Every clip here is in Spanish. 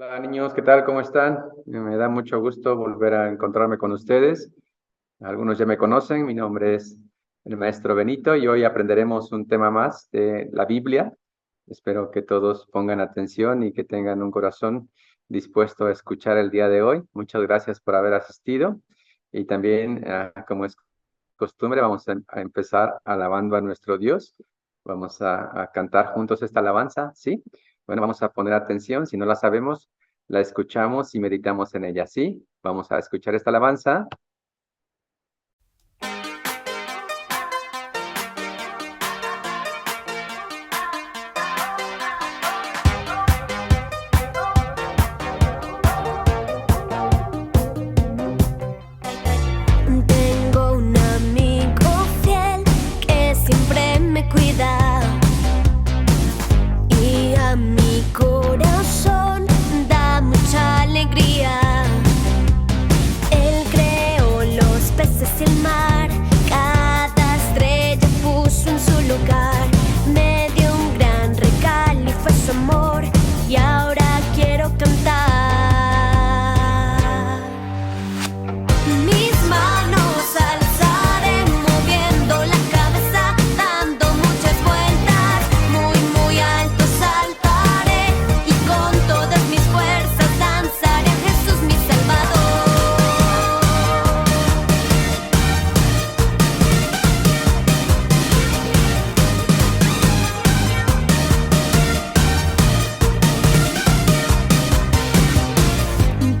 Hola niños, ¿qué tal? ¿Cómo están? Me da mucho gusto volver a encontrarme con ustedes. Algunos ya me conocen, mi nombre es el maestro Benito y hoy aprenderemos un tema más de la Biblia. Espero que todos pongan atención y que tengan un corazón dispuesto a escuchar el día de hoy. Muchas gracias por haber asistido y también, como es costumbre, vamos a empezar alabando a nuestro Dios. Vamos a cantar juntos esta alabanza, ¿sí? Bueno, vamos a poner atención. Si no la sabemos, la escuchamos y meditamos en ella, ¿sí? Vamos a escuchar esta alabanza. Tengo un amigo fiel que siempre me cuida y a mi corazón da mucha alegría. Él creó los peces y el mar, cada estrella puso en su lugar. Me dio un gran regalo y fue su amor, y ahora quiero cantar. Mis manos alzaré, moviendo la cabeza, dando muchas vueltas, muy muy alto saltaré, y con todas mis fuerzas danzaré a Jesús mi Salvador.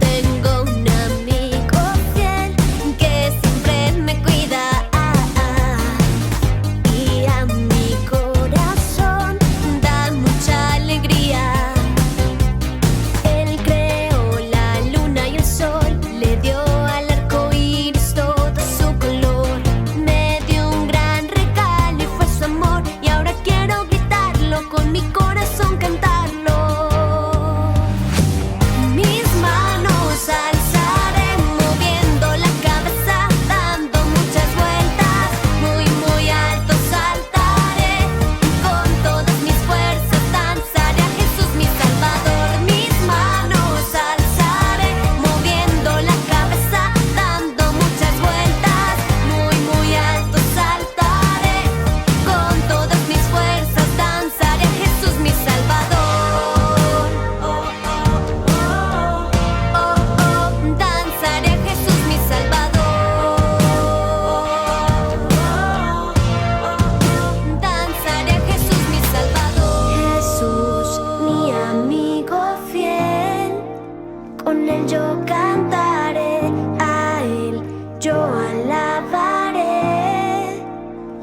Tengo un amigo fiel que siempre me cuida, y a mi corazón da mucha alegría. Él creó la luna y el sol, le dio al arco iris todo su color. Me dio un gran regalo y fue su amor, y ahora quiero gritarlo, con mi corazón cantarlo. Mis manos alzaré, moviendo la cabeza, dando muchas vueltas, muy muy alto saltaré, con todas mis fuerzas danzaré a Jesús mi Salvador. Mis manos alzaré, moviendo la cabeza, dando muchas vueltas, muy muy alto saltaré, con todas mis fuerzas danzaré a Jesús mi Salvador. Danzaré a Jesús mi Salvador. Danzaré a Jesús mi Salvador. Jesús, mi amigo fiel, con él yo cantaré, a él yo alabaré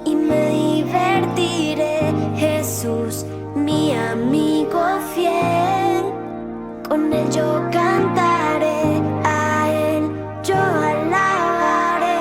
y me divertiré. Jesús, mi amigo fiel, con él yo cantaré, a él yo alabaré.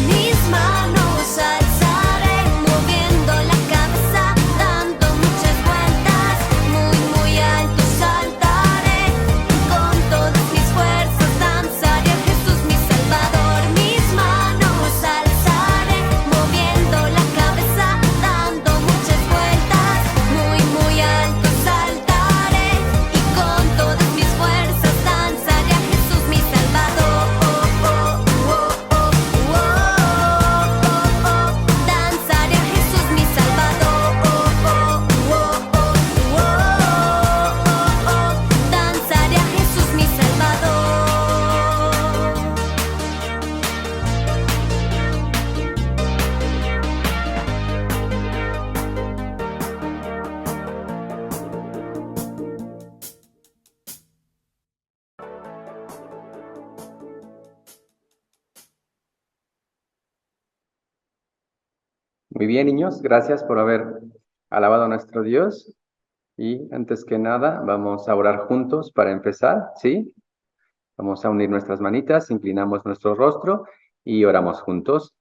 Mis manos alzaré, moviendo la cabeza, dando muchas vueltas, muy muy alto saltaré, con todas mis fuerzas danzaré a Jesús mi Salvador. Mis manos alzaré, moviendo la cabeza, dando muchas vueltas, muy muy alto saltaré, y con todas mis fuerzas danzaré a Jesús mi Salvador. Danzaré a Jesús mi Salvador. Danzaré a Jesús mi Salvador. Muy bien, niños, gracias por haber alabado a nuestro Dios. Y antes que nada, vamos a orar juntos para empezar, ¿sí? Vamos a unir nuestras manitas, inclinamos nuestro rostro y oramos juntos.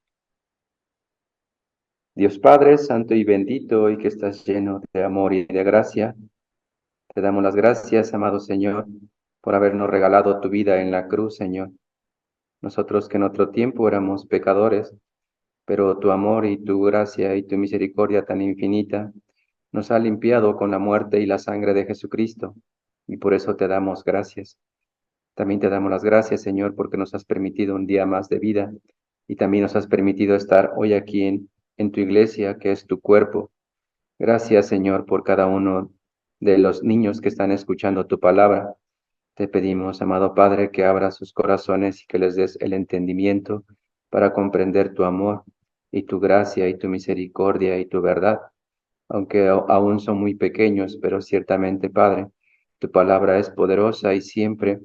Dios Padre, santo y bendito, y que estás lleno de amor y de gracia, te damos las gracias, amado Señor, por habernos regalado tu vida en la cruz, Señor. Nosotros que en otro tiempo éramos pecadores, pero tu amor y tu gracia y tu misericordia tan infinita nos ha limpiado con la muerte y la sangre de Jesucristo, y por eso te damos gracias. También te damos las gracias, Señor, porque nos has permitido un día más de vida y también nos has permitido estar hoy aquí en tu iglesia, que es tu cuerpo. Gracias, Señor, por cada uno de los niños que están escuchando tu palabra. Te pedimos, amado Padre, que abras sus corazones y que les des el entendimiento para comprender tu amor y tu gracia y tu misericordia y tu verdad, aunque aún son muy pequeños, pero ciertamente, Padre, tu palabra es poderosa y siempre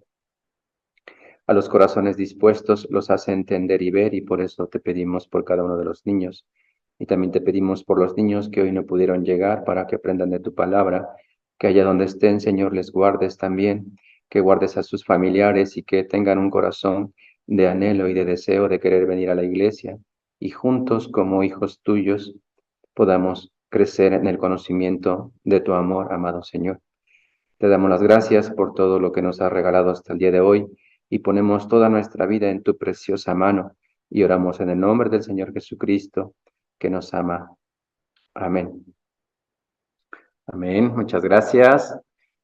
a los corazones dispuestos los hace entender y ver, y por eso te pedimos por cada uno de los niños. Y también te pedimos por los niños que hoy no pudieron llegar para que aprendan de tu palabra, que allá donde estén, Señor, les guardes también, que guardes a sus familiares y que tengan un corazón de anhelo y de deseo de querer venir a la iglesia, y juntos como hijos tuyos podamos crecer en el conocimiento de tu amor, amado Señor. Te damos las gracias por todo lo que nos has regalado hasta el día de hoy y ponemos toda nuestra vida en tu preciosa mano y oramos en el nombre del Señor Jesucristo, que nos ama. Amén. Amén. Muchas gracias.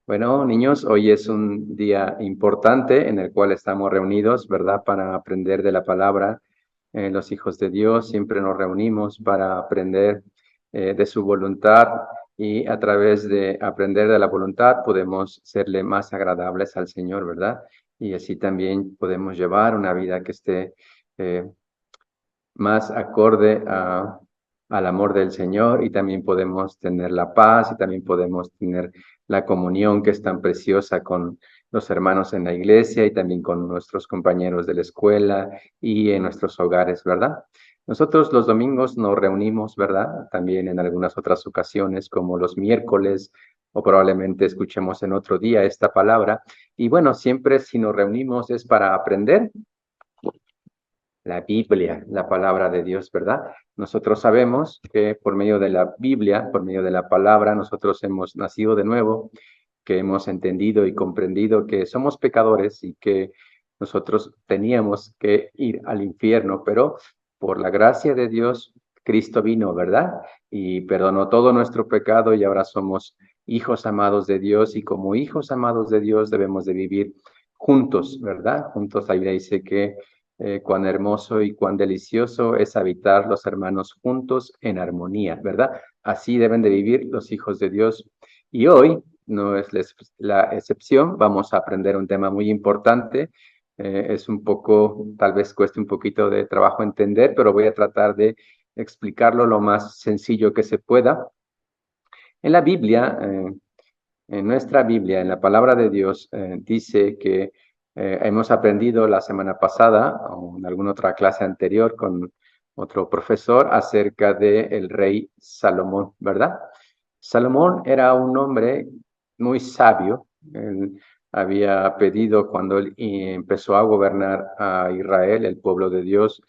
Bueno, niños, hoy es un día importante en el cual estamos reunidos, ¿verdad? Para aprender de la palabra. Los hijos de Dios siempre nos reunimos para aprender de su voluntad y a través de aprender de la voluntad podemos serle más agradables al Señor, ¿verdad? Y así también podemos llevar una vida que esté eh, más acorde al amor del Señor y también podemos tener la paz y también podemos tener la comunión que es tan preciosa con los hermanos en la iglesia y también con nuestros compañeros de la escuela y en nuestros hogares, ¿verdad? Nosotros los domingos nos reunimos, ¿verdad? También en algunas otras ocasiones como los miércoles o probablemente escuchemos en otro día esta palabra. Y bueno, siempre si nos reunimos es para aprender la Biblia, la palabra de Dios, ¿verdad? Nosotros sabemos que por medio de la Biblia, por medio de la palabra, nosotros hemos nacido de nuevo, que hemos entendido y comprendido que somos pecadores y que nosotros teníamos que ir al infierno, pero por la gracia de Dios, Cristo vino, ¿verdad? Y perdonó todo nuestro pecado y ahora somos hijos amados de Dios y como hijos amados de Dios debemos de vivir juntos, ¿verdad? Juntos, la Biblia dice que cuán hermoso y cuán delicioso es habitar los hermanos juntos en armonía, ¿verdad? Así deben de vivir los hijos de Dios. Y hoy no es la excepción, vamos a aprender un tema muy importante. Es un poco, tal vez cueste un poquito de trabajo entender, pero voy a tratar de explicarlo lo más sencillo que se pueda. En la Biblia, en nuestra Biblia, en la palabra de Dios, dice que hemos aprendido la semana pasada o en alguna otra clase anterior con otro profesor acerca del rey Salomón, ¿verdad? Salomón era un hombre muy sabio. Él había pedido cuando él empezó a gobernar a Israel, el pueblo de Dios,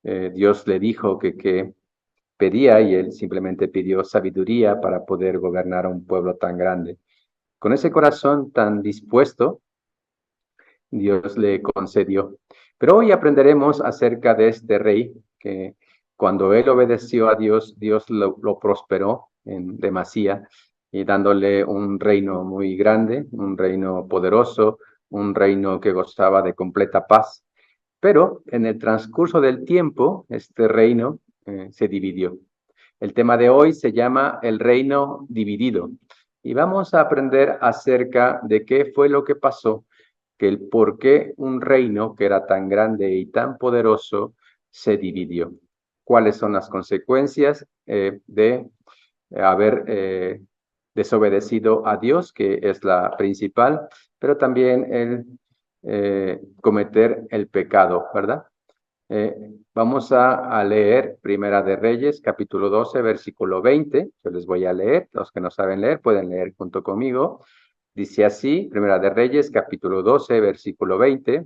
Dios le dijo que pedía y él simplemente pidió sabiduría para poder gobernar a un pueblo tan grande. Con ese corazón tan dispuesto, Dios le concedió. Pero hoy aprenderemos acerca de este rey que cuando él obedeció a Dios, Dios lo prosperó en demasía y dándole un reino muy grande, un reino poderoso, un reino que gozaba de completa paz. Pero en el transcurso del tiempo, este reino se dividió. El tema de hoy se llama el reino dividido y vamos a aprender acerca de qué fue lo que pasó, que el por qué un reino que era tan grande y tan poderoso se dividió. ¿Cuáles son las consecuencias de haber desobedecido a Dios, que es la principal, pero también el cometer el pecado, ¿verdad? Vamos a leer Primera de Reyes, capítulo 12, versículo 20. Yo les voy a leer. Los que no saben leer pueden leer junto conmigo. Dice así, Primera de Reyes, capítulo 12, versículo 20.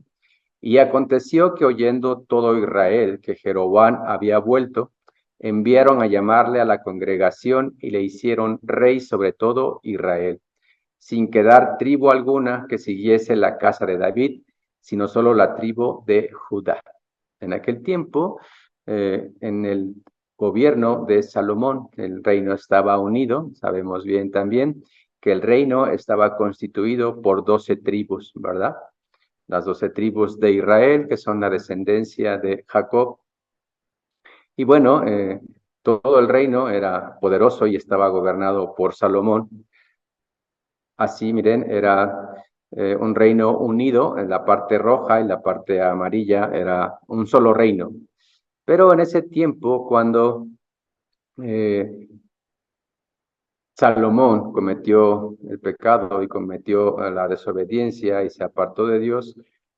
Y aconteció que oyendo todo Israel que Jeroboam había vuelto, enviaron a llamarle a la congregación y le hicieron rey sobre todo Israel, sin quedar tribu alguna que siguiese la casa de David, sino solo la tribu de Judá. En aquel tiempo, en el gobierno de Salomón, el reino estaba unido. Sabemos bien también que el reino estaba constituido por 12 tribus, ¿verdad? Las 12 tribus de Israel, que son la descendencia de Jacob. Y bueno, todo el reino era poderoso y estaba gobernado por Salomón. Así, miren, era un reino unido. En la parte roja y la parte amarilla era un solo reino. Pero en ese tiempo, cuando Salomón cometió el pecado y cometió la desobediencia y se apartó de Dios,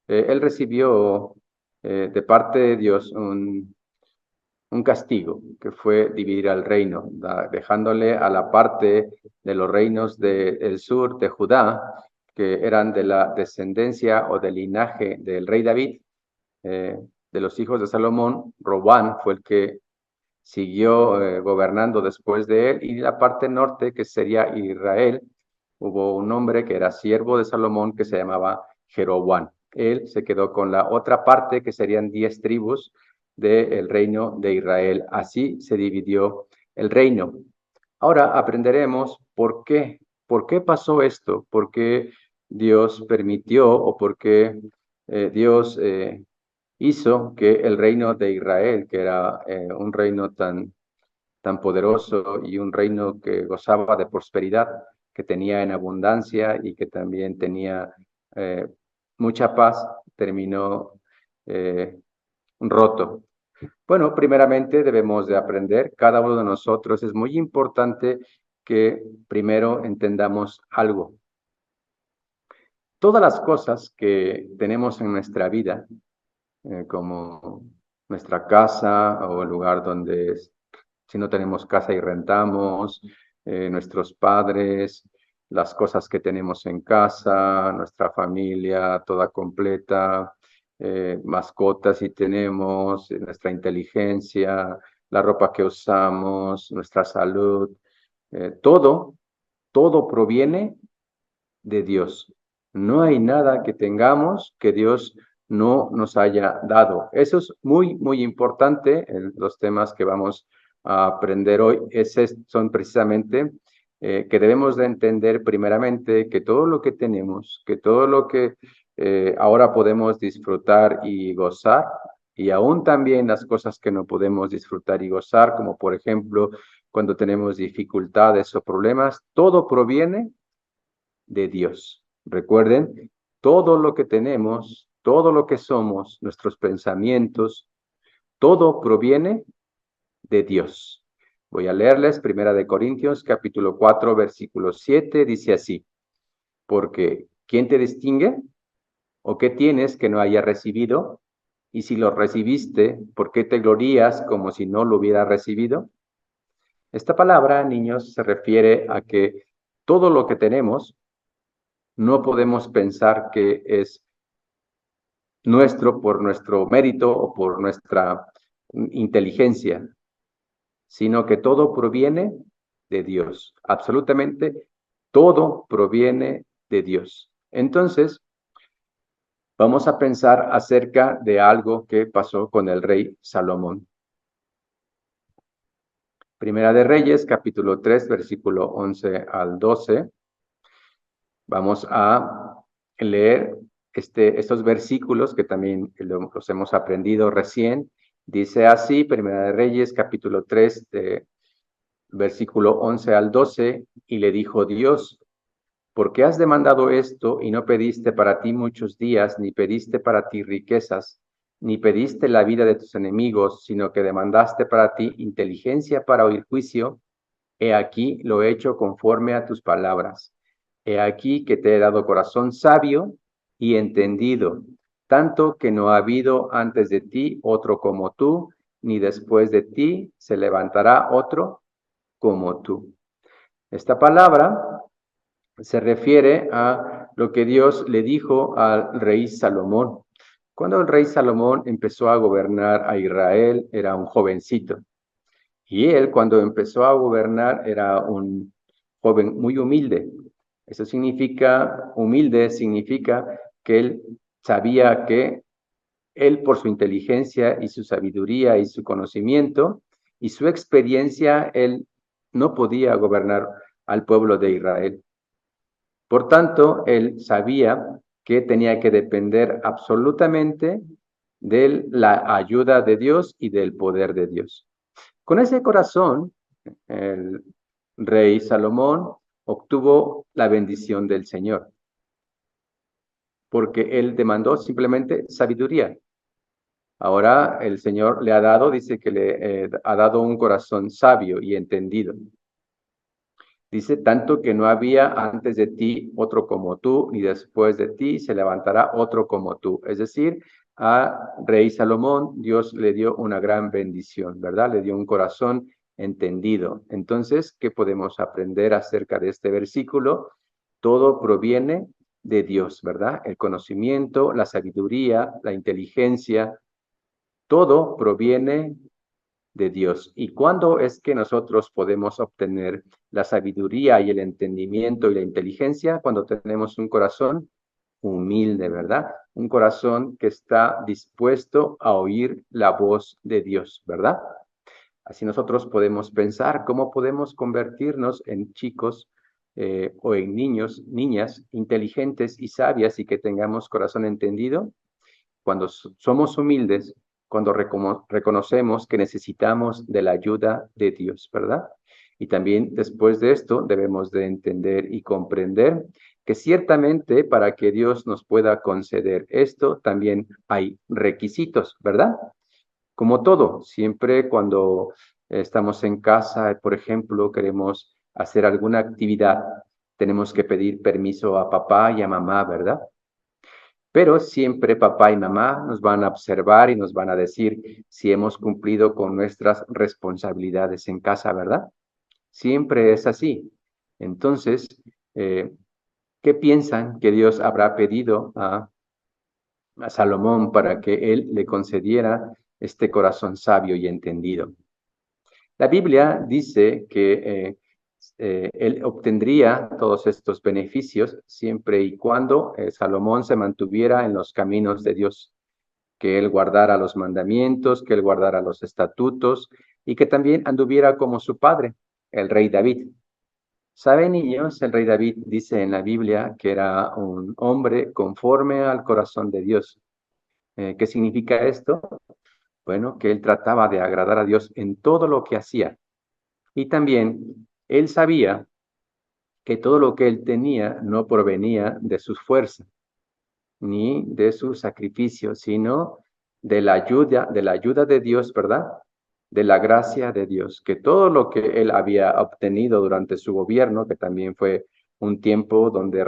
él recibió de parte de Dios un castigo, que fue dividir al reino, dejándole a la parte de los reinos del sur de Judá, que eran de la descendencia o del linaje del rey David, de los hijos de Salomón. Robán fue el que siguió gobernando después de él, y la parte norte, que sería Israel, hubo un hombre que era siervo de Salomón que se llamaba Jeroboam. Él se quedó con la otra parte, que serían 10 tribus del reino de Israel. Así se dividió el reino. Ahora aprenderemos por qué pasó esto, por qué Dios permitió o por qué Dios hizo que el reino de Israel, que era un reino tan poderoso y un reino que gozaba de prosperidad, que tenía en abundancia y que también tenía eh, mucha paz, terminó roto. Bueno, primeramente debemos de aprender, cada uno de nosotros, es muy importante que primero entendamos algo. Todas las cosas que tenemos en nuestra vida, como nuestra casa o el lugar donde, si no tenemos casa y rentamos, nuestros padres, las cosas que tenemos en casa, nuestra familia toda completa, mascotas si tenemos, nuestra inteligencia, la ropa que usamos, nuestra salud, todo proviene de Dios. No hay nada que tengamos que Dios no nos haya dado. Eso es muy, muy importante. Los temas que vamos a aprender hoy son precisamente que debemos de entender primeramente que todo lo que tenemos, que todo lo que ahora podemos disfrutar y gozar, y aún también las cosas que no podemos disfrutar y gozar, como por ejemplo cuando tenemos dificultades o problemas, todo proviene de Dios. Recuerden, todo lo que tenemos, todo lo que somos, nuestros pensamientos, todo proviene de Dios. Voy a leerles Primera de Corintios, capítulo 4, versículo 7, dice así: porque ¿quién te distingue? ¿O qué tienes que no haya recibido? Y si lo recibiste, ¿por qué te glorías como si no lo hubiera recibido? Esta palabra, niños, se refiere a que todo lo que tenemos no podemos pensar que es nuestro por nuestro mérito o por nuestra inteligencia, sino que todo proviene de Dios. Absolutamente todo proviene de Dios. Entonces, vamos a pensar acerca de algo que pasó con el rey Salomón. Primera de Reyes, capítulo 3, versículo 11 al 12. Vamos a leer estos versículos que también los hemos aprendido recién. Dice así, Primera de Reyes, capítulo 3, versículo 11 al 12, y le dijo Dios: ¿por qué has demandado esto y no pediste para ti muchos días, ni pediste para ti riquezas, ni pediste la vida de tus enemigos, sino que demandaste para ti inteligencia para oír juicio? He aquí lo he hecho conforme a tus palabras. He aquí que te he dado corazón sabio y entendido, tanto que no ha habido antes de ti otro como tú, ni después de ti se levantará otro como tú. Esta palabra se refiere a lo que Dios le dijo al rey Salomón. Cuando el rey Salomón empezó a gobernar a Israel, era un jovencito. Y él, cuando empezó a gobernar, era un joven muy humilde. Eso significa, humilde significa que él sabía que él, por su inteligencia y su sabiduría y su conocimiento y su experiencia, él no podía gobernar al pueblo de Israel. Por tanto, él sabía que tenía que depender absolutamente de la ayuda de Dios y del poder de Dios. Con ese corazón, el rey Salomón obtuvo la bendición del Señor, porque él demandó simplemente sabiduría. Ahora el Señor le ha dado, dice que le ha dado un corazón sabio y entendido. Dice, tanto que no había antes de ti otro como tú, ni después de ti se levantará otro como tú. Es decir, a rey Salomón Dios le dio una gran bendición, ¿verdad? Le dio un corazón entendido. Entonces, ¿qué podemos aprender acerca de este versículo? Todo proviene de Dios, ¿verdad? El conocimiento, la sabiduría, la inteligencia, todo proviene de Dios. ¿Y cuándo es que nosotros podemos obtener la sabiduría y el entendimiento y la inteligencia? Cuando tenemos un corazón humilde, ¿verdad? Un corazón que está dispuesto a oír la voz de Dios, ¿verdad? Así nosotros podemos pensar cómo podemos convertirnos en chicos o en niños, niñas inteligentes y sabias y que tengamos corazón entendido. Cuando somos humildes, cuando reconocemos que necesitamos de la ayuda de Dios, ¿verdad? Y también después de esto debemos de entender y comprender que ciertamente para que Dios nos pueda conceder esto, también hay requisitos, ¿verdad? Como todo, siempre cuando estamos en casa, por ejemplo, queremos hacer alguna actividad, tenemos que pedir permiso a papá y a mamá, ¿verdad? Pero siempre papá y mamá nos van a observar y nos van a decir si hemos cumplido con nuestras responsabilidades en casa, ¿verdad? Siempre es así. Entonces, ¿qué piensan que Dios habrá pedido a Salomón para que él le concediera este corazón sabio y entendido? La Biblia dice que él obtendría todos estos beneficios siempre y cuando Salomón se mantuviera en los caminos de Dios, que él guardara los mandamientos, que él guardara los estatutos y que también anduviera como su padre, el rey David. ¿Saben, niños? El rey David dice en la Biblia que era un hombre conforme al corazón de Dios. ¿Qué significa esto? Bueno, que él trataba de agradar a Dios en todo lo que hacía. Y también él sabía que todo lo que él tenía no provenía de sus fuerzas ni de su sacrificio, sino de la ayuda de Dios, ¿verdad? De la gracia de Dios, que todo lo que él había obtenido durante su gobierno, que también fue un tiempo donde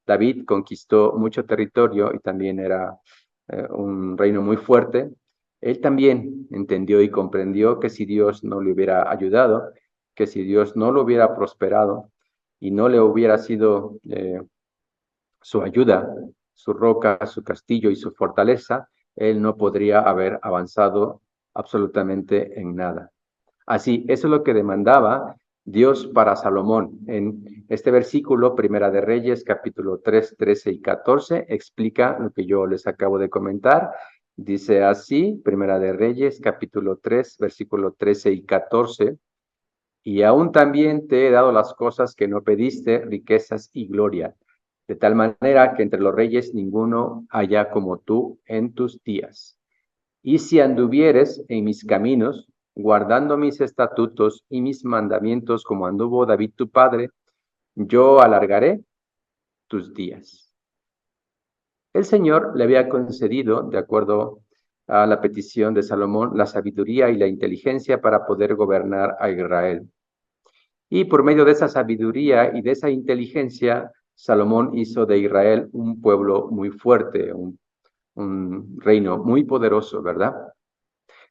David conquistó mucho territorio y también era un reino muy fuerte, él también entendió y comprendió que si Dios no le hubiera ayudado, que si Dios no lo hubiera prosperado y no le hubiera sido su ayuda, su roca, su castillo y su fortaleza, él no podría haber avanzado absolutamente en nada. Así, eso es lo que demandaba Dios para Salomón. En este versículo, Primera de Reyes, capítulo 3, 13 y 14, explica lo que yo les acabo de comentar. Dice así, Primera de Reyes, capítulo 3, versículo 13 y 14. Y aún también te he dado las cosas que no pediste, riquezas y gloria, de tal manera que entre los reyes ninguno haya como tú en tus días. Y si anduvieres en mis caminos, guardando mis estatutos y mis mandamientos como anduvo David tu padre, yo alargaré tus días. El Señor le había concedido, de acuerdo a la petición de Salomón, la sabiduría y la inteligencia para poder gobernar a Israel. Y por medio de esa sabiduría y de esa inteligencia, Salomón hizo de Israel un pueblo muy fuerte, un un reino muy poderoso, ¿verdad?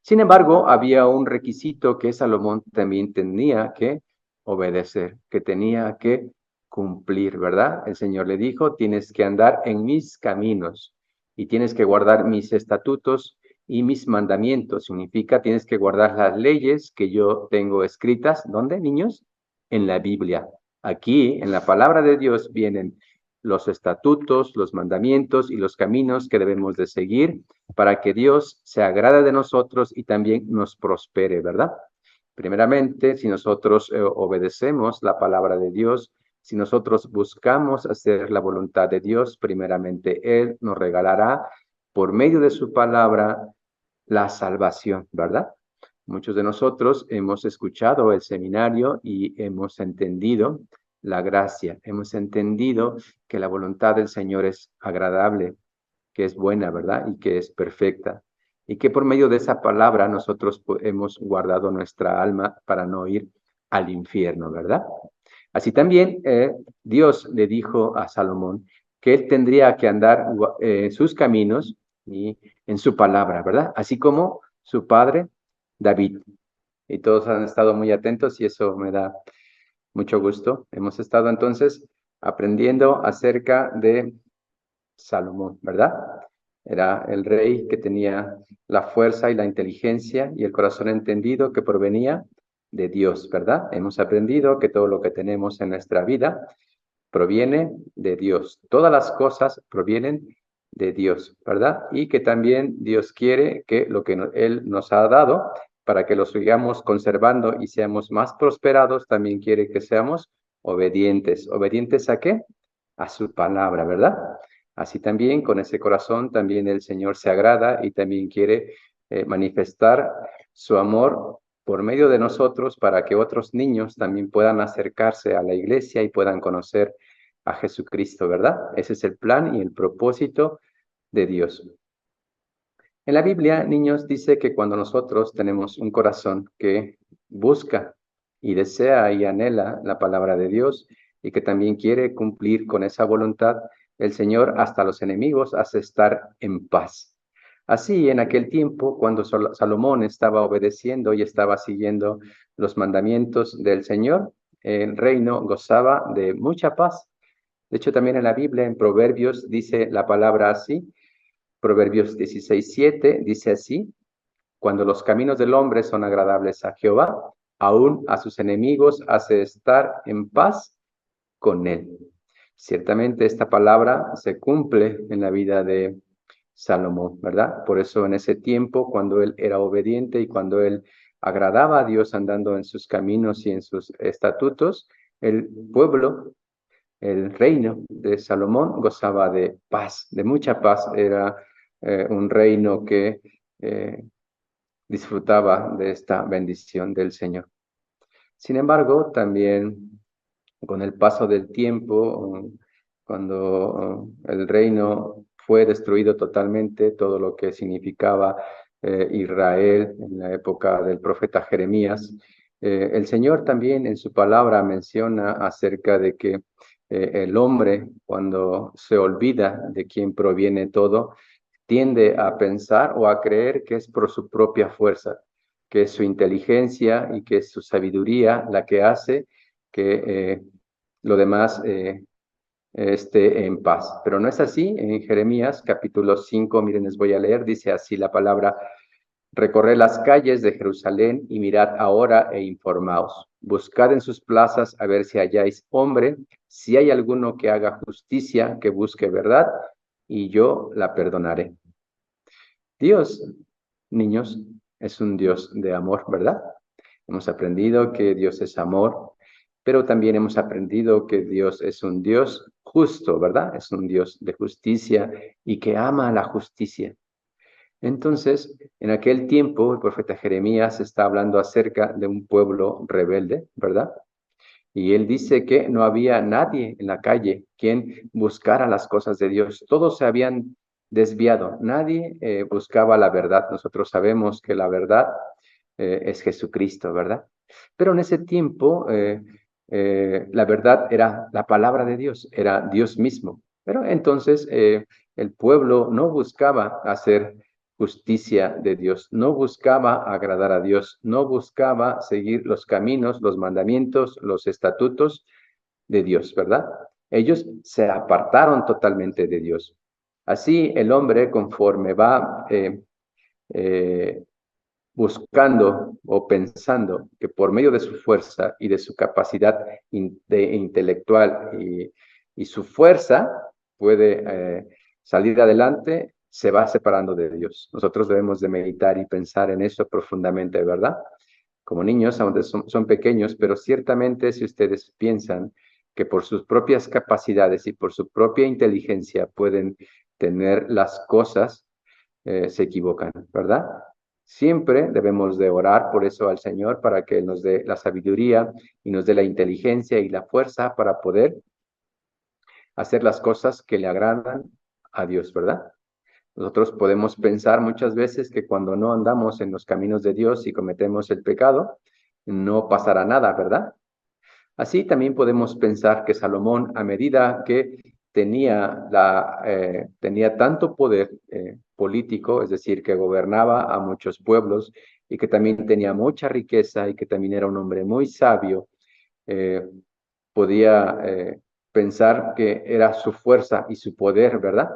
Sin embargo, había un requisito que Salomón también tenía que obedecer, que tenía que cumplir, ¿verdad? El Señor le dijo, tienes que andar en mis caminos y tienes que guardar mis estatutos y mis mandamientos. Significa, tienes que guardar las leyes que yo tengo escritas. ¿Dónde, niños? En la Biblia. Aquí, en la palabra de Dios, vienen los estatutos, los mandamientos y los caminos que debemos de seguir para que Dios se agrade de nosotros y también nos prospere, ¿verdad? Primeramente, si nosotros obedecemos la palabra de Dios, si nosotros buscamos hacer la voluntad de Dios, primeramente Él nos regalará por medio de su palabra la salvación, ¿verdad? Muchos de nosotros hemos escuchado el seminario y hemos entendido la gracia, hemos entendido que la voluntad del Señor es agradable, que es buena, ¿verdad? Y que es perfecta. Y que por medio de esa palabra nosotros hemos guardado nuestra alma para no ir al infierno, ¿verdad? Así también Dios le dijo a Salomón que él tendría que andar en sus caminos y en su palabra, ¿verdad? Así como su padre David. Y todos han estado muy atentos y eso me da mucho gusto. Hemos estado entonces aprendiendo acerca de Salomón, ¿verdad? Era el rey que tenía la fuerza y la inteligencia y el corazón entendido que provenía de Dios, ¿verdad? Hemos aprendido que todo lo que tenemos en nuestra vida proviene de Dios. Todas las cosas provienen de Dios, ¿verdad? Y que también Dios quiere que lo que Él nos ha dado, para que lo sigamos conservando y seamos más prosperados, también quiere que seamos obedientes. ¿Obedientes a qué? A su palabra, ¿verdad? Así también con ese corazón también el Señor se agrada y también quiere manifestar su amor por medio de nosotros para que otros niños también puedan acercarse a la iglesia y puedan conocer a Jesucristo, ¿verdad? Ese es el plan y el propósito de Dios. En la Biblia, niños, dice que cuando nosotros tenemos un corazón que busca y desea y anhela la palabra de Dios y que también quiere cumplir con esa voluntad, el Señor hasta los enemigos hace estar en paz. Así, en aquel tiempo, cuando Salomón estaba obedeciendo y estaba siguiendo los mandamientos del Señor, el reino gozaba de mucha paz. De hecho, también en la Biblia, en Proverbios, dice la palabra así. Proverbios 16:7 dice así: cuando los caminos del hombre son agradables a Jehová, aún a sus enemigos hace estar en paz con él. Ciertamente esta palabra se cumple en la vida de Salomón, ¿verdad? Por eso en ese tiempo, cuando él era obediente y cuando él agradaba a Dios andando en sus caminos y en sus estatutos, el pueblo, el reino de Salomón gozaba de paz, de mucha paz. Era un reino que disfrutaba de esta bendición del Señor. Sin embargo, también con el paso del tiempo, cuando el reino fue destruido totalmente, todo lo que significaba Israel en la época del profeta Jeremías, el Señor también en su palabra menciona acerca de que el hombre, cuando se olvida de quién proviene todo, tiende a pensar o a creer que es por su propia fuerza, que es su inteligencia y que es su sabiduría la que hace que lo demás esté en paz. Pero no es así. En Jeremías capítulo 5, miren, les voy a leer, dice así la palabra: recorred las calles de Jerusalén y mirad ahora e informaos. Buscad en sus plazas a ver si halláis hombre, si hay alguno que haga justicia, que busque verdad, y yo la perdonaré. Dios, niños, es un Dios de amor, ¿verdad? Hemos aprendido que Dios es amor, pero también hemos aprendido que Dios es un Dios justo, ¿verdad? Es un Dios de justicia y que ama la justicia. Entonces, en aquel tiempo, el profeta Jeremías está hablando acerca de un pueblo rebelde, ¿verdad? Y él dice que no había nadie en la calle quien buscara las cosas de Dios. Todos se habían desviado. Nadie buscaba la verdad. Nosotros sabemos que la verdad es Jesucristo, ¿verdad? Pero en ese tiempo la verdad era la palabra de Dios, era Dios mismo. Pero entonces el pueblo no buscaba hacer justicia de Dios, no buscaba agradar a Dios, no buscaba seguir los caminos, los mandamientos, los estatutos de Dios, ¿verdad? Ellos se apartaron totalmente de Dios. Así el hombre, conforme va eh, buscando o pensando que por medio de su fuerza y de su capacidad intelectual y su fuerza puede salir adelante, se va separando de Dios. Nosotros debemos de meditar y pensar en eso profundamente, ¿verdad? Como niños, aunque son pequeños, pero ciertamente si ustedes piensan que por sus propias capacidades y por su propia inteligencia pueden tener las cosas, se equivocan, ¿verdad? Siempre debemos de orar por eso al Señor para que Él nos dé la sabiduría y nos dé la inteligencia y la fuerza para poder hacer las cosas que le agradan a Dios, ¿verdad? Nosotros podemos pensar muchas veces que cuando no andamos en los caminos de Dios y cometemos el pecado, no pasará nada, ¿verdad? Así también podemos pensar que Salomón, a medida que tenía tanto poder político, es decir, que gobernaba a muchos pueblos y que también tenía mucha riqueza y que también era un hombre muy sabio, eh, podía pensar que era su fuerza y su poder, ¿verdad?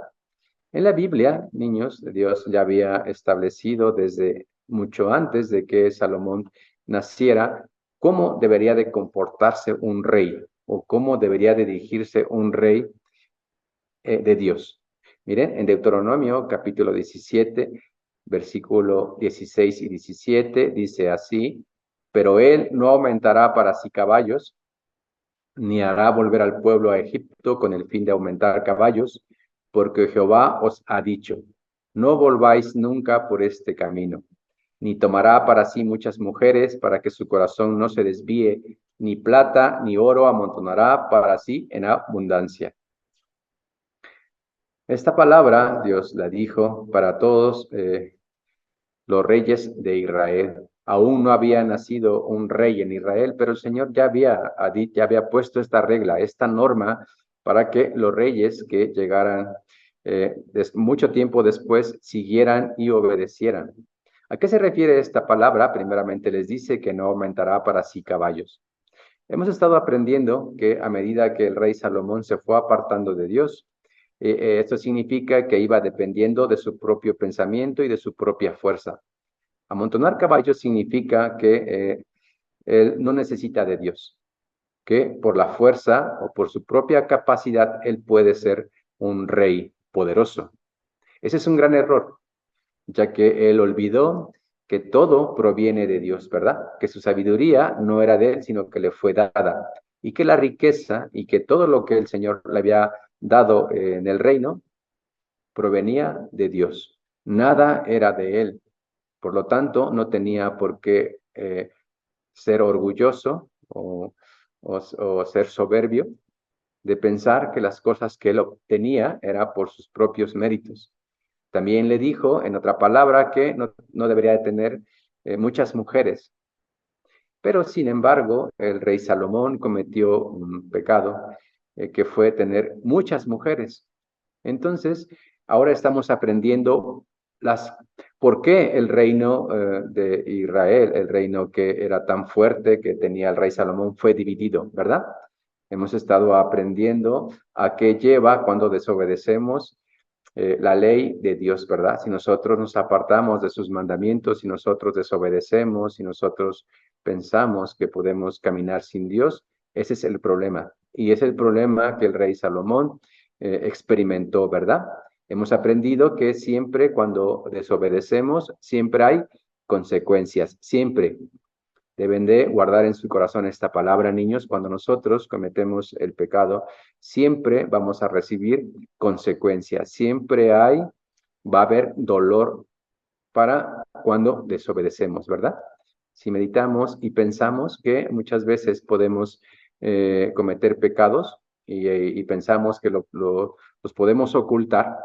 En la Biblia, niños, Dios ya había establecido desde mucho antes de que Salomón naciera cómo debería de comportarse un rey o cómo debería de dirigirse un rey de Dios. Miren, en Deuteronomio capítulo 17, versículo 16 y 17 dice así, pero él no aumentará para sí caballos, ni hará volver al pueblo a Egipto con el fin de aumentar caballos, porque Jehová os ha dicho, no volváis nunca por este camino, ni tomará para sí muchas mujeres para que su corazón no se desvíe, ni plata ni oro amontonará para sí en abundancia. Esta palabra Dios la dijo para todos los reyes de Israel. Aún no había nacido un rey en Israel, pero el Señor ya había puesto esta regla, esta norma, para que los reyes que llegaran mucho tiempo después siguieran y obedecieran. ¿A qué se refiere esta palabra? Primeramente les dice que no aumentará para sí caballos. Hemos estado aprendiendo que a medida que el rey Salomón se fue apartando de Dios, esto significa que iba dependiendo de su propio pensamiento y de su propia fuerza. Amontonar caballos significa que él no necesita de Dios, que por la fuerza o por su propia capacidad él puede ser un rey poderoso. Ese es un gran error, ya que él olvidó que todo proviene de Dios, ¿verdad? Que su sabiduría no era de él, sino que le fue dada. Y que la riqueza y que todo lo que el Señor le había dado en el reino provenía de Dios. Nada era de él. Por lo tanto, no tenía por qué ser orgulloso o ser soberbio de pensar que las cosas que él obtenía era por sus propios méritos. También le dijo, en otra palabra, que no debería de tener muchas mujeres. Pero, sin embargo, el rey Salomón cometió un pecado que fue tener muchas mujeres. Entonces, ahora estamos aprendiendo por qué el reino de Israel, el reino que era tan fuerte que tenía el rey Salomón, fue dividido, ¿verdad? Hemos estado aprendiendo a qué lleva cuando desobedecemos la ley de Dios, ¿verdad? Si nosotros nos apartamos de sus mandamientos, si nosotros desobedecemos, si nosotros pensamos que podemos caminar sin Dios, ese es el problema. Y es el problema que el rey Salomón experimentó, ¿verdad? Hemos aprendido que siempre cuando desobedecemos, siempre hay consecuencias, siempre. Deben de guardar en su corazón esta palabra, niños. Cuando nosotros cometemos el pecado, siempre vamos a recibir consecuencias. Va a haber dolor para cuando desobedecemos, ¿verdad? Si meditamos y pensamos que muchas veces podemos cometer pecados y pensamos que los podemos ocultar,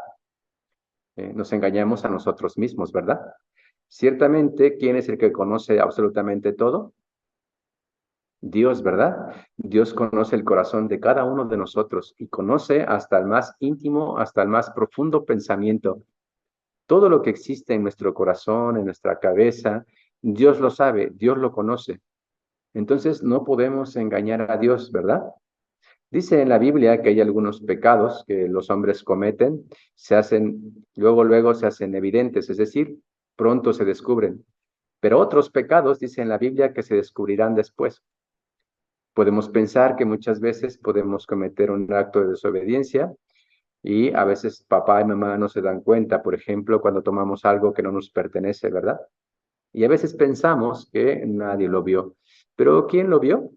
nos engañamos a nosotros mismos, ¿verdad? Ciertamente, ¿quién es el que conoce absolutamente todo? Dios, ¿verdad? Dios conoce el corazón de cada uno de nosotros y conoce hasta el más íntimo, hasta el más profundo pensamiento. Todo lo que existe en nuestro corazón, en nuestra cabeza, Dios lo sabe, Dios lo conoce. Entonces no podemos engañar a Dios, ¿verdad? Dice en la Biblia que hay algunos pecados que los hombres cometen, luego se hacen evidentes, es decir, pronto se descubren. Pero otros pecados, dice en la Biblia, que se descubrirán después. Podemos pensar que muchas veces podemos cometer un acto de desobediencia y a veces papá y mamá no se dan cuenta, por ejemplo, cuando tomamos algo que no nos pertenece, ¿verdad? Y a veces pensamos que nadie lo vio. Pero ¿quién lo vio?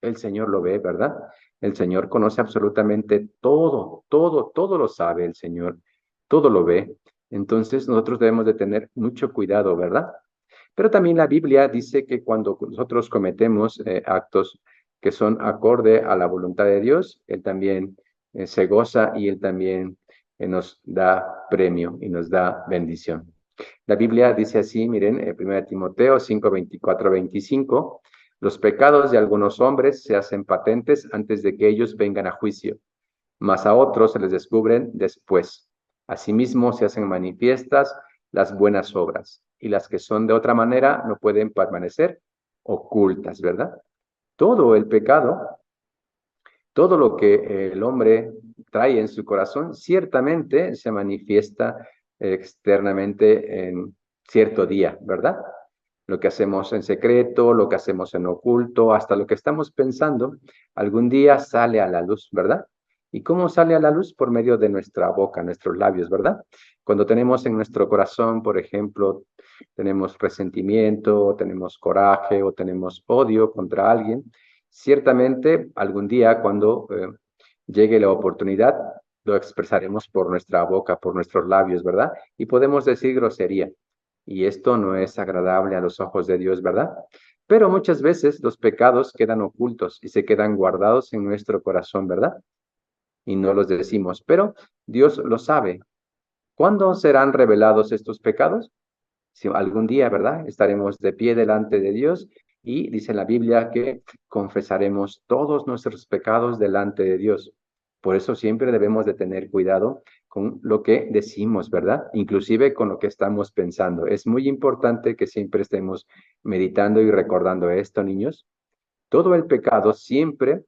El Señor lo ve, ¿verdad? El Señor conoce absolutamente todo, todo, todo lo sabe el Señor, todo lo ve. Entonces nosotros debemos de tener mucho cuidado, ¿verdad? Pero también la Biblia dice que cuando nosotros cometemos actos que son acorde a la voluntad de Dios, Él también se goza y Él también nos da premio y nos da bendición. La Biblia dice así, miren, 1 Timoteo 5, 24, 25, los pecados de algunos hombres se hacen patentes antes de que ellos vengan a juicio, mas a otros se les descubren después. Asimismo se hacen manifiestas las buenas obras, y las que son de otra manera no pueden permanecer ocultas, ¿verdad? Todo el pecado, todo lo que el hombre trae en su corazón, ciertamente se manifiesta externamente en cierto día, ¿verdad? Lo que hacemos en secreto, lo que hacemos en oculto, hasta lo que estamos pensando, algún día sale a la luz, ¿verdad? ¿Y cómo sale a la luz? Por medio de nuestra boca, nuestros labios, ¿verdad? Cuando tenemos en nuestro corazón, por ejemplo, tenemos resentimiento, tenemos coraje o tenemos odio contra alguien, ciertamente algún día cuando llegue la oportunidad, lo expresaremos por nuestra boca, por nuestros labios, ¿verdad? Y podemos decir grosería. Y esto no es agradable a los ojos de Dios, ¿verdad? Pero muchas veces los pecados quedan ocultos y se quedan guardados en nuestro corazón, ¿verdad? Y no los decimos, pero Dios lo sabe. ¿Cuándo serán revelados estos pecados? Si algún día, ¿verdad? Estaremos de pie delante de Dios y dice la Biblia que confesaremos todos nuestros pecados delante de Dios. Por eso siempre debemos de tener cuidado con lo que decimos, ¿verdad? Inclusive con lo que estamos pensando. Es muy importante que siempre estemos meditando y recordando esto, niños. Todo el pecado siempre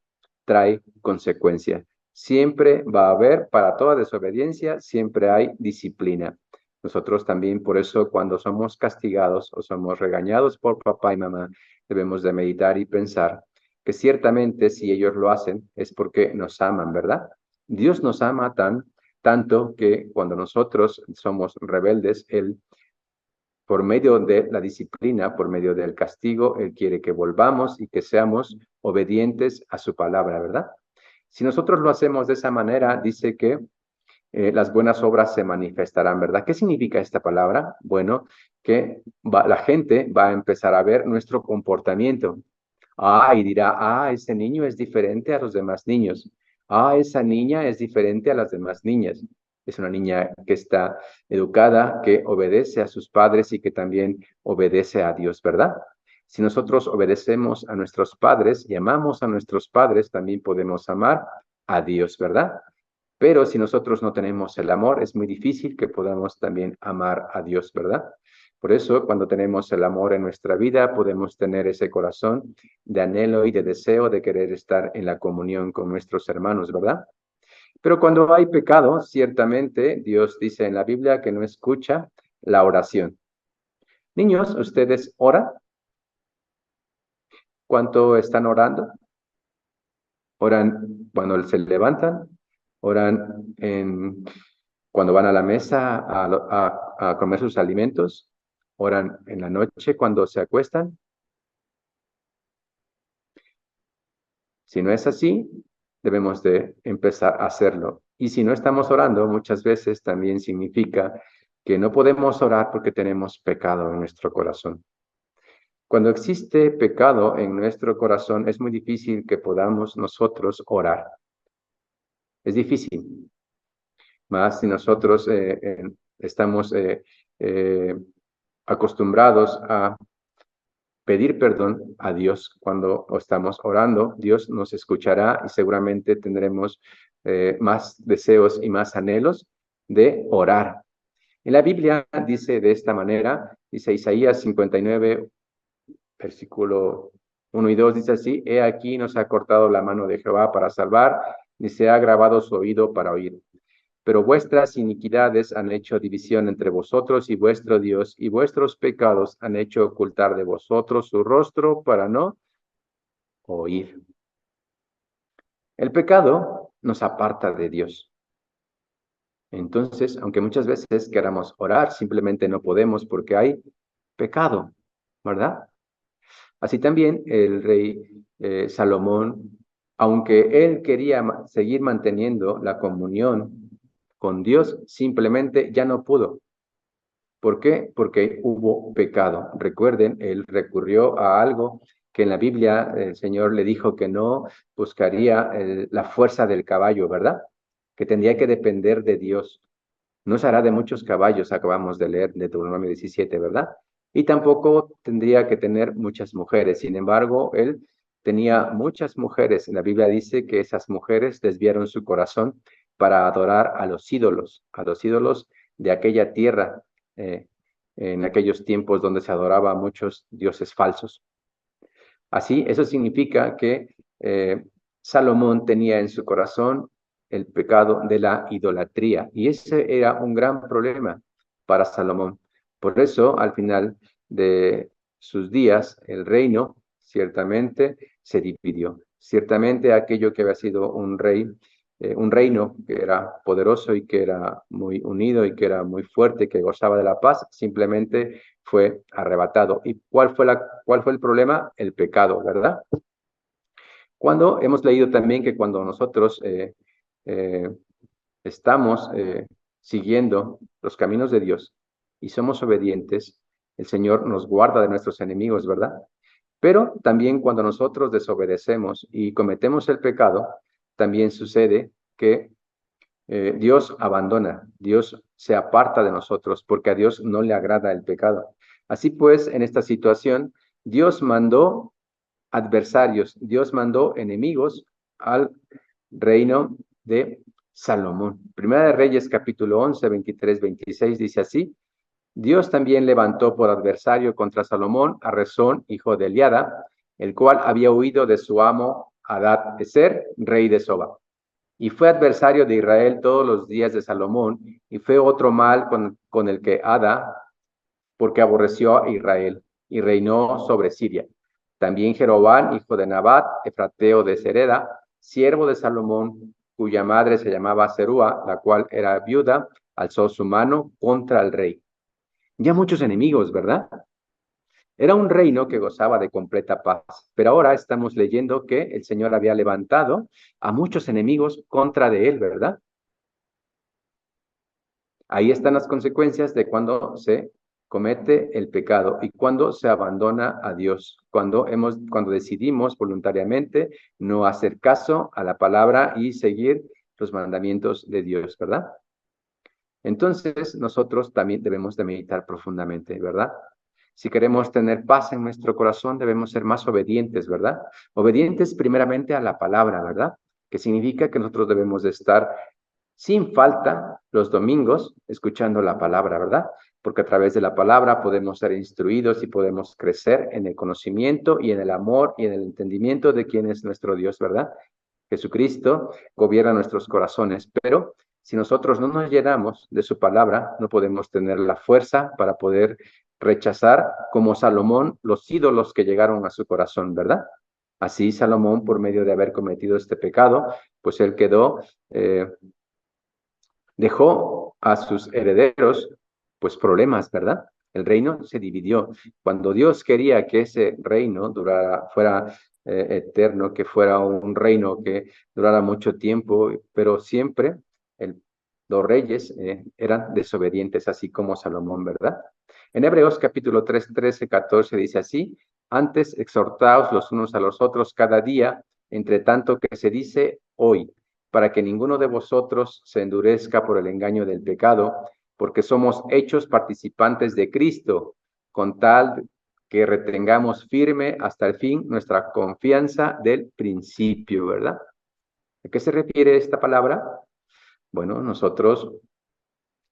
trae consecuencia. Siempre va a haber, para toda desobediencia, siempre hay disciplina. Nosotros también, por eso, cuando somos castigados o somos regañados por papá y mamá, debemos de meditar y pensar que ciertamente si ellos lo hacen es porque nos aman, ¿verdad? Dios nos ama tanto que cuando nosotros somos rebeldes, Él por medio de la disciplina, por medio del castigo, Él quiere que volvamos y que seamos obedientes a su palabra, ¿verdad? Si nosotros lo hacemos de esa manera, dice que las buenas obras se manifestarán, ¿verdad? ¿Qué significa esta palabra? Bueno, que la gente va a empezar a ver nuestro comportamiento. Y dirá, ese niño es diferente a los demás niños. Esa niña es diferente a las demás niñas. Es una niña que está educada, que obedece a sus padres y que también obedece a Dios, ¿verdad? Si nosotros obedecemos a nuestros padres y amamos a nuestros padres, también podemos amar a Dios, ¿verdad? Pero si nosotros no tenemos el amor, es muy difícil que podamos también amar a Dios, ¿verdad? Por eso, cuando tenemos el amor en nuestra vida, podemos tener ese corazón de anhelo y de deseo de querer estar en la comunión con nuestros hermanos, ¿verdad? Pero cuando hay pecado, ciertamente Dios dice en la Biblia que no escucha la oración. Niños, ¿ustedes oran? ¿Cuánto están orando? ¿Oran cuando se levantan? ¿Oran cuando van a la mesa a comer sus alimentos? ¿Oran en la noche cuando se acuestan? Si no es así, debemos de empezar a hacerlo. Y si no estamos orando, muchas veces también significa que no podemos orar porque tenemos pecado en nuestro corazón. Cuando existe pecado en nuestro corazón, es muy difícil que podamos nosotros orar. Es difícil. Más si nosotros estamos acostumbrados a pedir perdón a Dios cuando estamos orando. Dios nos escuchará y seguramente tendremos más deseos y más anhelos de orar. En la Biblia dice de esta manera, dice Isaías 59, versículo 1 y 2, dice así: He aquí nos ha cortado la mano de Jehová para salvar, ni se ha grabado su oído para oír. Pero vuestras iniquidades han hecho división entre vosotros y vuestro Dios, y vuestros pecados han hecho ocultar de vosotros su rostro para no oír. El pecado nos aparta de Dios. Entonces, aunque muchas veces queramos orar, simplemente no podemos porque hay pecado, ¿verdad? Así también el rey Salomón, aunque él quería seguir manteniendo la comunión con Dios, simplemente ya no pudo. ¿Por qué? Porque hubo pecado. Recuerden, él recurrió a algo que en la Biblia el Señor le dijo que no buscaría la fuerza del caballo, ¿verdad? Que tendría que depender de Dios. No se hará de muchos caballos, acabamos de leer de Deuteronomio 17, ¿verdad? Y tampoco tendría que tener muchas mujeres. Sin embargo, él tenía muchas mujeres. En la Biblia dice que esas mujeres desviaron su corazón para adorar a los ídolos de aquella tierra, en aquellos tiempos donde se adoraba a muchos dioses falsos. Así, eso significa que Salomón tenía en su corazón el pecado de la idolatría, y ese era un gran problema para Salomón. Por eso, al final de sus días, el reino ciertamente se dividió. Ciertamente aquello que había sido un reino que era poderoso y que era muy unido y que era muy fuerte, que gozaba de la paz, simplemente fue arrebatado. ¿Y cuál fue el problema? El pecado, ¿verdad? Cuando hemos leído también que cuando nosotros estamos siguiendo los caminos de Dios y somos obedientes, el Señor nos guarda de nuestros enemigos, ¿verdad? Pero también cuando nosotros desobedecemos y cometemos el pecado, también sucede que Dios abandona, Dios se aparta de nosotros porque a Dios no le agrada el pecado. Así pues, en esta situación, Dios mandó adversarios, Dios mandó enemigos al reino de Salomón. Primera de Reyes, capítulo 11, 23, 26, dice así: Dios también levantó por adversario contra Salomón a Rezón, hijo de Eliada, el cual había huido de su amo Hadad-ezer, rey de Soba. Y fue adversario de Israel todos los días de Salomón, y fue otro mal con el que Hadad, porque aborreció a Israel, y reinó sobre Siria. También Jeroboam, hijo de Nabat, efrateo de Sereda, siervo de Salomón, cuya madre se llamaba Serúa, la cual era viuda, alzó su mano contra el rey. Ya muchos enemigos, ¿verdad? Era un reino que gozaba de completa paz, pero ahora estamos leyendo que el Señor había levantado a muchos enemigos contra de él, ¿verdad? Ahí están las consecuencias de cuando se comete el pecado y cuando se abandona a Dios, cuando decidimos voluntariamente no hacer caso a la palabra y seguir los mandamientos de Dios, ¿verdad? Entonces, nosotros también debemos de meditar profundamente, ¿verdad? Si queremos tener paz en nuestro corazón, debemos ser más obedientes, ¿verdad? Obedientes primeramente a la palabra, ¿verdad? Que significa que nosotros debemos de estar sin falta los domingos escuchando la palabra, ¿verdad? Porque a través de la palabra podemos ser instruidos y podemos crecer en el conocimiento y en el amor y en el entendimiento de quién es nuestro Dios, ¿verdad? Jesucristo gobierna nuestros corazones, pero si nosotros no nos llenamos de su palabra, no podemos tener la fuerza para poder rechazar, como Salomón, los ídolos que llegaron a su corazón, ¿verdad? Así Salomón, por medio de haber cometido este pecado, pues él dejó a sus herederos, pues problemas, ¿verdad? El reino se dividió. Cuando Dios quería que ese reino fuera eterno, que fuera un reino que durara mucho tiempo, pero siempre los reyes eran desobedientes, así como Salomón, ¿verdad? En Hebreos capítulo 3, 13, 14 dice así: Antes exhortaos los unos a los otros cada día, entre tanto que se dice hoy, para que ninguno de vosotros se endurezca por el engaño del pecado, porque somos hechos participantes de Cristo, con tal que retengamos firme hasta el fin nuestra confianza del principio, ¿verdad? ¿A qué se refiere esta palabra? Bueno, nosotros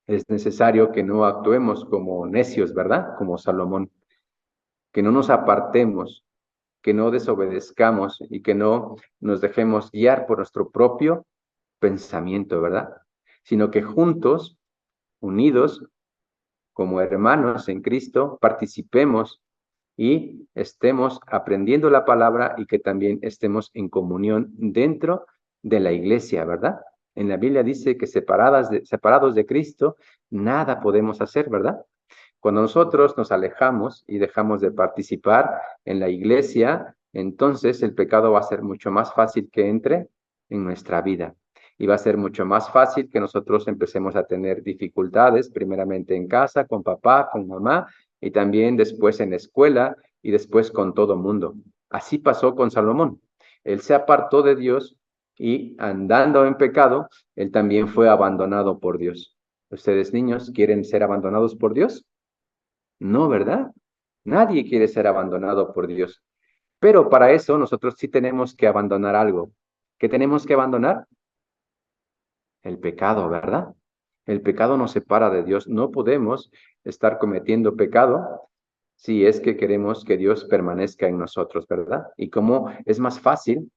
es necesario que no actuemos como necios, ¿verdad? Como Salomón, que no nos apartemos, que no desobedezcamos y que no nos dejemos guiar por nuestro propio pensamiento, ¿verdad? Sino que juntos, unidos, como hermanos en Cristo, participemos y estemos aprendiendo la palabra y que también estemos en comunión dentro de la iglesia, ¿verdad? En la Biblia dice que separados de Cristo, nada podemos hacer, ¿verdad? Cuando nosotros nos alejamos y dejamos de participar en la iglesia, entonces el pecado va a ser mucho más fácil que entre en nuestra vida. Y va a ser mucho más fácil que nosotros empecemos a tener dificultades, primeramente en casa, con papá, con mamá, y también después en la escuela y después con todo mundo. Así pasó con Salomón. Él se apartó de Dios y andando en pecado, él también fue abandonado por Dios. ¿Ustedes, niños, quieren ser abandonados por Dios? No, ¿verdad? Nadie quiere ser abandonado por Dios. Pero para eso nosotros sí tenemos que abandonar algo. ¿Qué tenemos que abandonar? El pecado, ¿verdad? El pecado nos separa de Dios. No podemos estar cometiendo pecado si es que queremos que Dios permanezca en nosotros, ¿verdad? ¿Y cómo es más fácil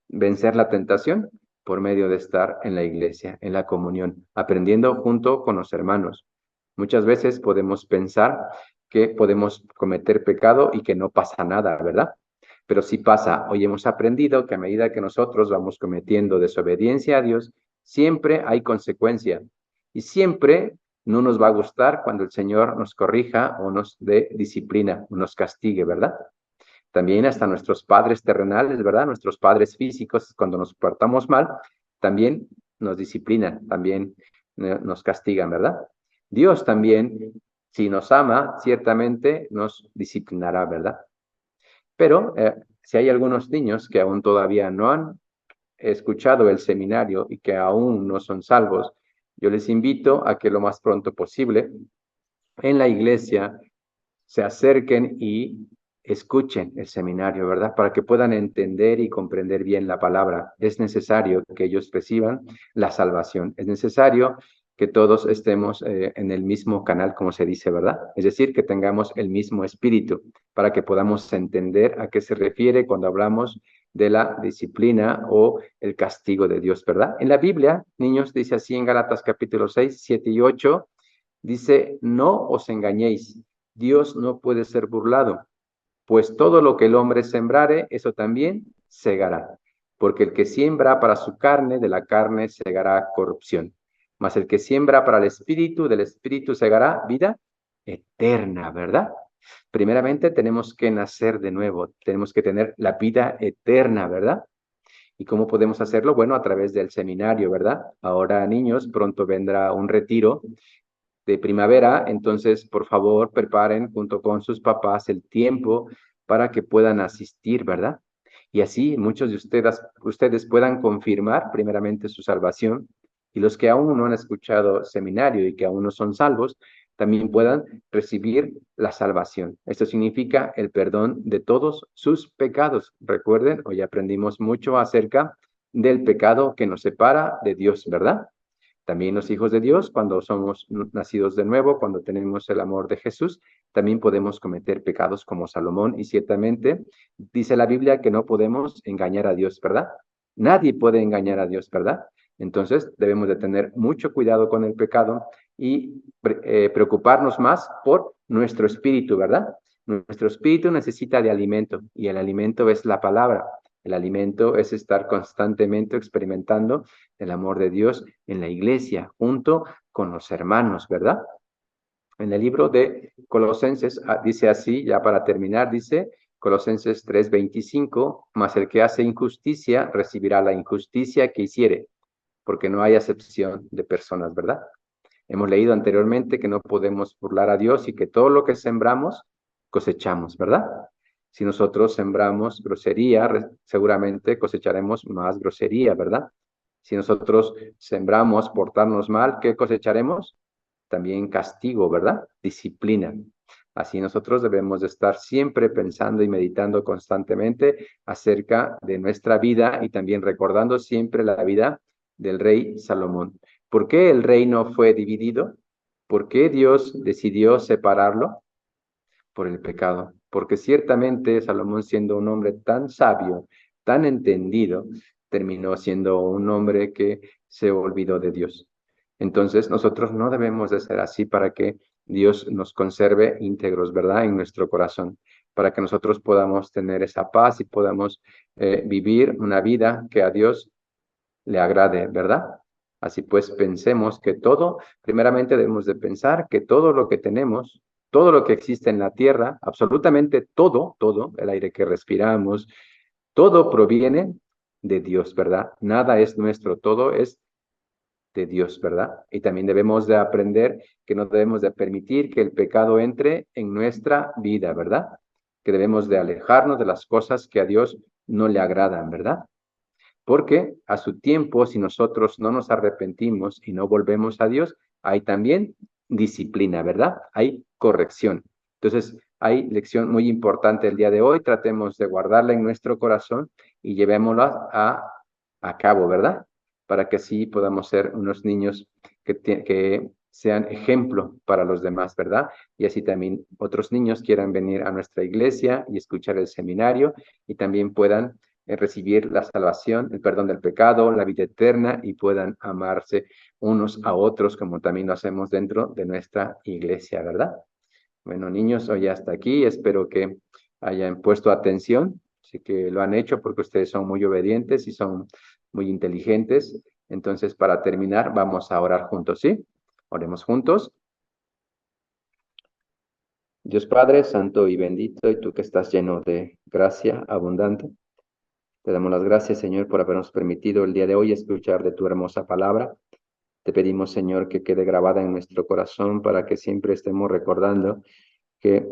vencer la tentación? Por medio de estar en la iglesia, en la comunión, aprendiendo junto con los hermanos. Muchas veces podemos pensar que podemos cometer pecado y que no pasa nada, ¿verdad? Pero sí pasa. Hoy hemos aprendido que a medida que nosotros vamos cometiendo desobediencia a Dios, siempre hay consecuencia. Y siempre no nos va a gustar cuando el Señor nos corrija o nos dé disciplina, o nos castigue, ¿verdad? También hasta nuestros padres terrenales, ¿verdad? Nuestros padres físicos, cuando nos portamos mal, también nos disciplinan, también nos castigan, ¿verdad? Dios también, si nos ama, ciertamente nos disciplinará, ¿verdad? Pero si hay algunos niños que aún todavía no han escuchado el seminario y que aún no son salvos, yo les invito a que lo más pronto posible en la iglesia se acerquen y escuchen el seminario, ¿verdad? Para que puedan entender y comprender bien la palabra. Es necesario que ellos reciban la salvación. Es necesario que todos estemos en el mismo canal, como se dice, ¿verdad? Es decir, que tengamos el mismo espíritu para que podamos entender a qué se refiere cuando hablamos de la disciplina o el castigo de Dios, ¿verdad? En la Biblia, niños, dice así en Gálatas capítulo 6, 7 y 8, dice, no os engañéis, Dios no puede ser burlado, pues todo lo que el hombre sembrare, eso también segará. Porque el que siembra para su carne, de la carne segará corrupción. Mas el que siembra para el espíritu, del espíritu segará vida eterna, ¿verdad? Primeramente tenemos que nacer de nuevo, tenemos que tener la vida eterna, ¿verdad? ¿Y cómo podemos hacerlo? Bueno, a través del seminario, ¿verdad? Ahora, niños, pronto vendrá un retiro de primavera, entonces por favor preparen junto con sus papás el tiempo para que puedan asistir, ¿verdad? Y así muchos de ustedes puedan confirmar primeramente su salvación y los que aún no han escuchado seminario y que aún no son salvos, también puedan recibir la salvación. Esto significa el perdón de todos sus pecados. Recuerden, hoy aprendimos mucho acerca del pecado que nos separa de Dios, ¿verdad? También los hijos de Dios, cuando somos nacidos de nuevo, cuando tenemos el amor de Jesús, también podemos cometer pecados como Salomón y ciertamente dice la Biblia que no podemos engañar a Dios, ¿verdad? Nadie puede engañar a Dios, ¿verdad? Entonces debemos de tener mucho cuidado con el pecado y preocuparnos más por nuestro espíritu, ¿verdad? Nuestro espíritu necesita de alimento y el alimento es la palabra. El alimento es estar constantemente experimentando el amor de Dios en la iglesia, junto con los hermanos, ¿verdad? En el libro de Colosenses dice así, ya para terminar, dice Colosenses 3:25, mas el que hace injusticia recibirá la injusticia que hiciere, porque no hay acepción de personas, ¿verdad? Hemos leído anteriormente que no podemos burlar a Dios y que todo lo que sembramos, cosechamos, ¿verdad? Si nosotros sembramos grosería, seguramente cosecharemos más grosería, ¿verdad? Si nosotros sembramos portarnos mal, ¿qué cosecharemos? También castigo, ¿verdad? Disciplina. Así nosotros debemos de estar siempre pensando y meditando constantemente acerca de nuestra vida y también recordando siempre la vida del rey Salomón. ¿Por qué el reino fue dividido? ¿Por qué Dios decidió separarlo? Por el pecado. Porque ciertamente Salomón, siendo un hombre tan sabio, tan entendido, terminó siendo un hombre que se olvidó de Dios. Entonces, nosotros no debemos de ser así para que Dios nos conserve íntegros, ¿verdad? En nuestro corazón, para que nosotros podamos tener esa paz y podamos vivir una vida que a Dios le agrade, ¿verdad? Así pues, pensemos que todo, primeramente debemos de pensar que todo lo que tenemos, todo lo que existe en la tierra, absolutamente todo, el aire que respiramos, todo proviene de Dios, ¿verdad? Nada es nuestro, todo es de Dios, ¿verdad? Y también debemos de aprender que no debemos de permitir que el pecado entre en nuestra vida, ¿verdad? Que debemos de alejarnos de las cosas que a Dios no le agradan, ¿verdad? Porque a su tiempo, si nosotros no nos arrepentimos y no volvemos a Dios, hay también disciplina, ¿verdad? Hay corrección. Entonces, hay lección muy importante el día de hoy. Tratemos de guardarla en nuestro corazón y llevémosla a cabo, ¿verdad? Para que así podamos ser unos niños que sean ejemplo para los demás, ¿verdad? Y así también otros niños quieran venir a nuestra iglesia y escuchar el seminario y también puedan recibir la salvación, el perdón del pecado, la vida eterna y puedan amarse unos a otros como también lo hacemos dentro de nuestra iglesia, ¿verdad? Bueno, niños, hoy hasta aquí. Espero que hayan puesto atención. Sé que lo han hecho porque ustedes son muy obedientes y son muy inteligentes. Entonces, para terminar, vamos a orar juntos, ¿sí? Oremos juntos. Dios Padre, santo y bendito, y tú que estás lleno de gracia abundante. Te damos las gracias, Señor, por habernos permitido el día de hoy escuchar de tu hermosa palabra. Te pedimos, Señor, que quede grabada en nuestro corazón para que siempre estemos recordando que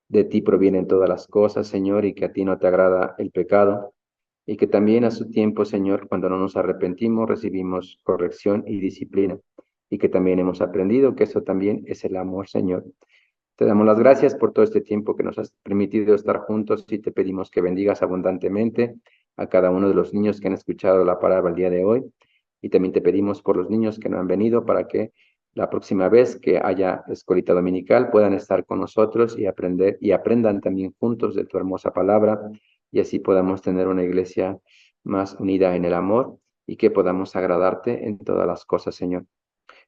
de ti provienen todas las cosas, Señor, y que a ti no te agrada el pecado, y que también a su tiempo, Señor, cuando no nos arrepentimos, recibimos corrección y disciplina, y que también hemos aprendido que eso también es el amor, Señor. Te damos las gracias por todo este tiempo que nos has permitido estar juntos y te pedimos que bendigas abundantemente a cada uno de los niños que han escuchado la palabra el día de hoy. Y también te pedimos por los niños que no han venido para que la próxima vez que haya escuelita dominical puedan estar con nosotros y aprender y aprendan también juntos de tu hermosa palabra y así podamos tener una iglesia más unida en el amor y que podamos agradarte en todas las cosas, Señor.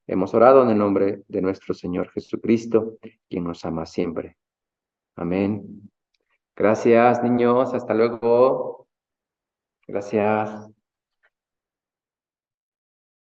Hemos orado en el nombre de nuestro Señor Jesucristo, quien nos ama siempre. Amén. Gracias, niños. Hasta luego. Gracias.